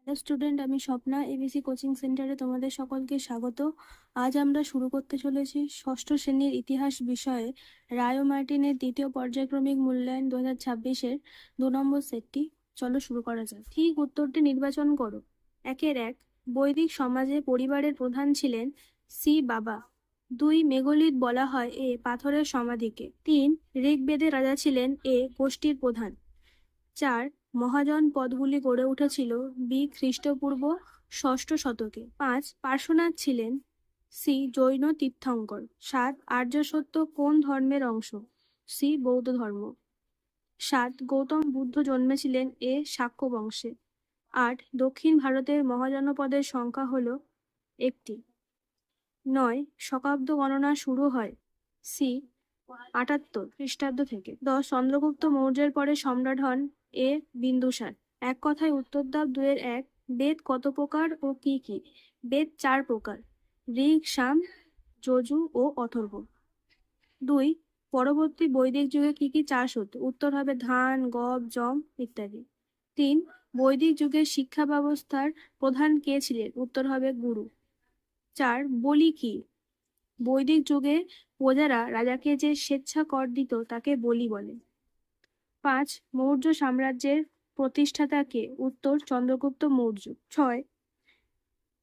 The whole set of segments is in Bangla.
হ্যালো স্টুডেন্ট, আমি স্বপ্না এবিসি কোচিং সেন্টারে তোমাদের সকলকে স্বাগত। আজ আমরা শুরু করতে চলেছি ষষ্ঠ শ্রেণীর ইতিহাস বিষয়ে রায় ও মার্টিনের দ্বিতীয় পর্যায়ক্রমিক মূল্যায়ন 2026-এর 2 নম্বর সেটটি। চলো শুরু করা যাক। ঠিক উত্তরটি নির্বাচন করো। 1-1 বৈদিক সমাজে পরিবারের প্রধান ছিলেন সি বাবা। 2 মেঘলিত বলা হয় এ পাথরের সমাধিকে। 3 ঋগ্বেদে রাজা ছিলেন এ গোষ্ঠীর প্রধান। 4 মহাজন পদগুলি গড়ে উঠেছিল বি খ্রিস্টপূর্ব ষষ্ঠ শতকে। 5 পার্শ্বনাথ ছিলেন সি জৈন তীর্থঙ্কর। 7 আর্য সত্য কোন ধর্মের অংশ? সি বৌদ্ধ ধর্ম। 7 গৌতম বুদ্ধ জন্মেছিলেন এ শাক্য বংশে। 8 দক্ষিণ ভারতের মহাজনপদের সংখ্যা হল 1টি। 9 শকাব্দ গণনা শুরু হয় সি 78 খ্রিস্টাব্দ থেকে। 10 চন্দ্রগুপ্ত মৌর্যের পরে সম্রাট হন এ বিন্দুসার। এক কথায় উত্তর দাও 2-1 বেদ কত প্রকার ও কি কি? বেদ 4 প্রকার, ঋগ সাম যজু ও অথর্ব। 2 পরবর্তী বৈদিক যুগে কি কি চাষ হতো? উত্তর হবে ধান, গম, যম ইত্যাদি। 3 বৈদিক যুগের শিক্ষা ব্যবস্থার প্রধান কে ছিলেন? উত্তর হবে গুরু। 4 বলি কি? বৈদিক যুগে প্রজারা রাজাকে যে স্বেচ্ছা কর দিত তাকে বলি বলে। 5 মৌর্য সাম্রাজ্যের প্রতিষ্ঠাতা কে? উত্তর চন্দ্রগুপ্ত মৌর্য। 6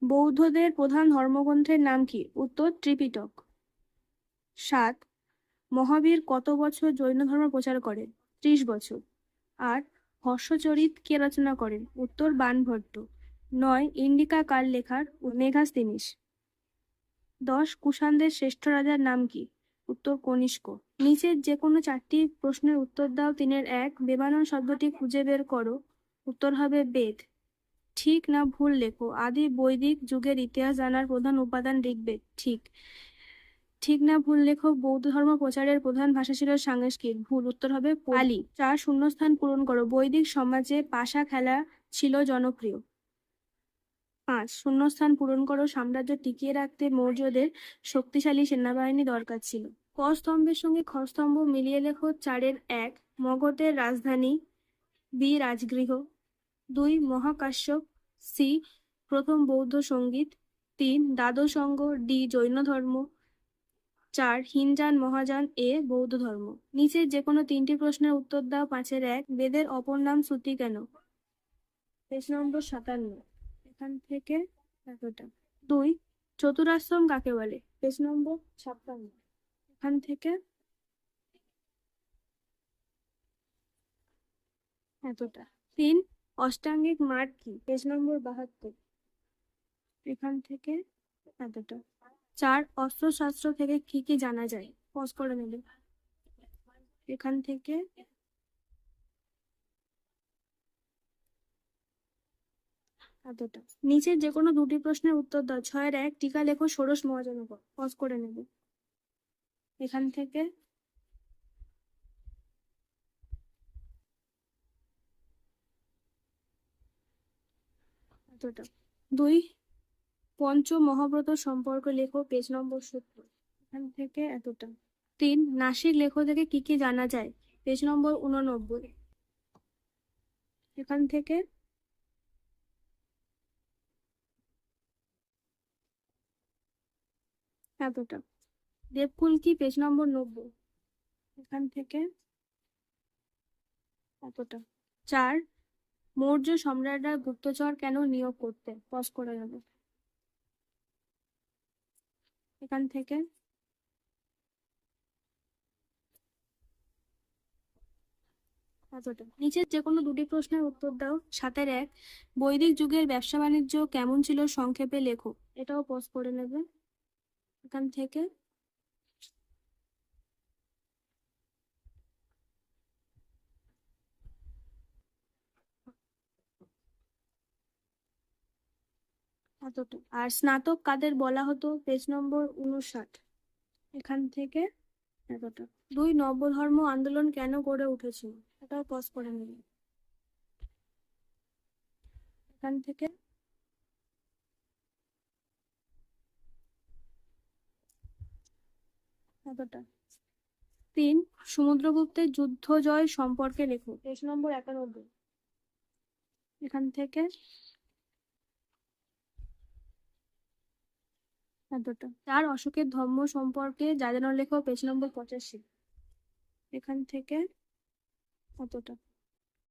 বৌদ্ধদের প্রধান ধর্মগ্রন্থের নাম কি? উত্তর ত্রিপিটক। 7 মহাবীর কত বছর জৈন ধর্ম প্রচার করেন? 30 বছর। 8 হর্ষচরিত কে রচনা করেন? উত্তর বাণভট্ট। 9 ইন্ডিকা কার লেখার? মেগাস্তিনিস। 10 কুষাণদের শ্রেষ্ঠ রাজার নাম কি? উত্তর কনিষ্ক। নিচের যে কোনো 4টি প্রশ্নের উত্তর দাও। 3-1 বেবানন শব্দটি খুঁজে বের করো। উত্তর হবে বেদ। ঠিক না ভুল লেখো। আদি বৈদিক যুগের ইতিহাস জানার প্রধান উপাদান ঋগ্বেদ। ঠিক। ঠিক না ভুল লেখো। বৌদ্ধ ধর্ম প্রচারের প্রধান ভাষা ছিল সংস্কৃত। ভুল। উত্তর হবে পালি। 4 শূন্যস্থান পূরণ করো। বৈদিক সমাজে পাশা খেলা ছিল জনপ্রিয়। 5 শূন্যস্থান পূরণ করো। সাম্রাজ্য টিকিয়ে রাখতে মৌর্যদের শক্তিশালী সেনাবাহিনী দরকার ছিল। ক স্তম্ভের সঙ্গে খ স্তম্ভ মিলিয়ে লেখো। 4-1 মগধের রাজধানী বি রাজগৃহ। 2 মহাকাশ্যপ সি প্রথম বৌদ্ধ সঙ্গীত। 3 দ্বাদশ অঙ্গ ডি জৈন ধর্ম। 4 হিনজান মহাযান এ বৌদ্ধ ধর্ম। নিচের যে কোনো 3টি প্রশ্নের উত্তর দাও। 5-1 বেদের অপর নাম শ্রুতি কেন? পেজ নম্বর 57। এখান থেকে এতটা। 2 চতুরাশ্রম কাকে বলে? পেজ নম্বর 56। এখান থেকে এতটা। 3 অষ্টাঙ্গিক মার্গ কি? পেজ নম্বর 72। এখান থেকে এতটা। 4 অস্ত্রশস্ত্র থেকে কি কি জানা যায়? পজ করে নেবে। এখান থেকে এতটা। নিচের যে কোনো 2টি প্রশ্নের উত্তর দাও। 6-1 টিকা লেখো ষোড়শ মহাজনপদ। পজ করে নেবে। এখান থেকে এতটা। 2 পঞ্চ মহাব্রত সম্পর্কে লেখো। পেজ নম্বর 70। এখান থেকে এতটা। 3 নাসিক লেখো থেকে কি কি জানা যায়? পেজ নম্বর 89। এখান থেকে এতটা। দেবকুল কি? পেজ নম্বর 90। এখান থেকে এতটা। 4 মৌর্য সম্রাটরা গুপ্তচর কেন নিয়োগ করতেন? পজ করে নেবে। এখান থেকে এতটা। নিচের যে কোনো 2টি প্রশ্নের উত্তর দাও। 7-1 বৈদিক যুগের ব্যবসা বাণিজ্য কেমন ছিল সংক্ষেপে লেখো। এটাও পজ করে নেবে। এখান থেকে এতটা। আর স্নাতক কাদের বলা হতো? পেজ নম্বর 59। এখান থেকে এতটা। 2 নবধর্ম আন্দোলন কেন গড়ে উঠেছিল? এটাও পজ করে নেবে। এখান থেকে এতটা। 3 সমুদ্রগুপ্তের যুদ্ধ জয় সম্পর্কে লেখো। পেজ নম্বর 91। এখান থেকে এতটা। চার, অশোকের ধর্ম সম্পর্কে যা জানার লেখো, পেজ নম্বর 85। এখান থেকে এতটা।